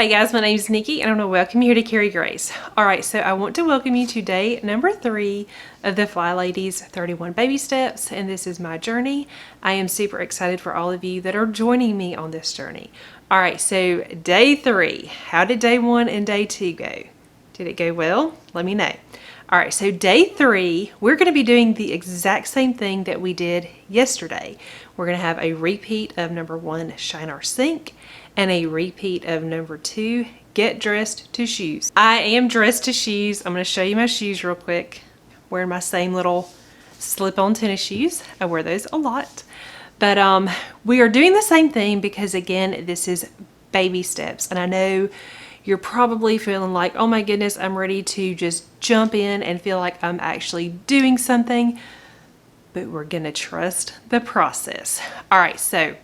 Hey guys, my name is Nikki and I want to welcome you here to Carry Grace. Alright, so I want to welcome you to day number 3 of the Flylady's 31 baby steps, and this is my journey. I am super excited for all of you that are joining me on this journey. Alright, so day 3. How did day 1 and day 2 go? Did it go well? Let me know. Alright, so day 3, we're going to be doing the exact same thing that we did yesterday. We're going to have a repeat of number 1, shine our sink, and a repeat of number 2, get dressed to shoes. I am dressed to shoes. I'm going to show you my shoes real quick. Wearing my same little slip-on tennis shoes. I wear those a lot. But we are doing the same thing because, again, this is baby steps. And I know you're probably feeling like, oh my goodness, I'm ready to just jump in and feel like I'm actually doing something. But we're going to trust the process. All right, so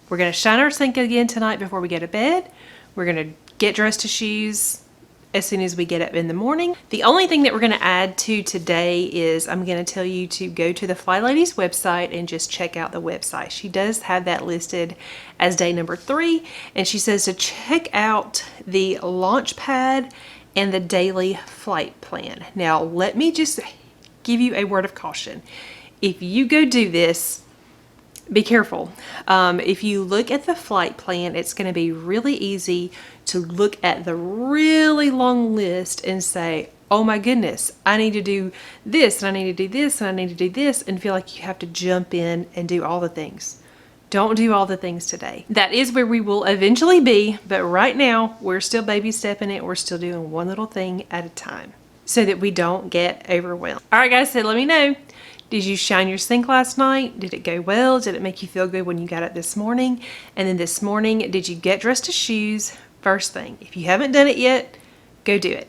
we're going to shine our sink again tonight before we go to bed. We're going to get dressed to shoes as soon as we get up in the morning. The only thing that we're going to add to today is I'm going to tell you to go to the Flylady's website and just check out the website. She does have that listed as day number 3, and she says to check out the launch pad and the daily flight plan. Now, let me just give you a word of caution. If you go do this, be careful. If you look at the flight plan, it's going to be really easy to look at the really long list and say, oh my goodness, I need to do this, and I need to do this, and I need to do this, and feel like you have to jump in and do all the things. Don't do all the things today. That is where we will eventually be, but right now, we're still baby stepping it. We're still doing one little thing at a time so that we don't get overwhelmed. All right, guys, so let me know. Did you shine your sink last night? Did it go well? Did it make you feel good when you got up this morning? And then this morning, did you get dressed to shoes? First thing. If you haven't done it yet, go do it.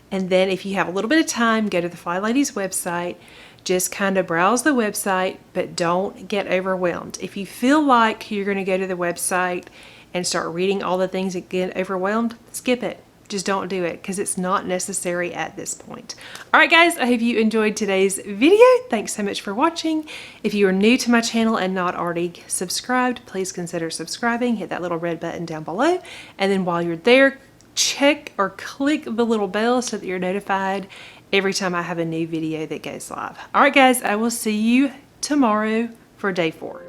And then if you have a little bit of time, go to the Flylady's website. Just kind of browse the website, but don't get overwhelmed. If you feel like you're going to go to the website and start reading all the things that get overwhelmed, skip it. Just don't do it because it's not necessary at this point. All right, guys, I hope you enjoyed today's video. Thanks so much for watching. If you are new to my channel and not already subscribed, please consider subscribing. Hit that little red button down below. And then while you're there, check or click the little bell so that you're notified every time I have a new video that goes live. All right, guys, I will see you tomorrow for day 4.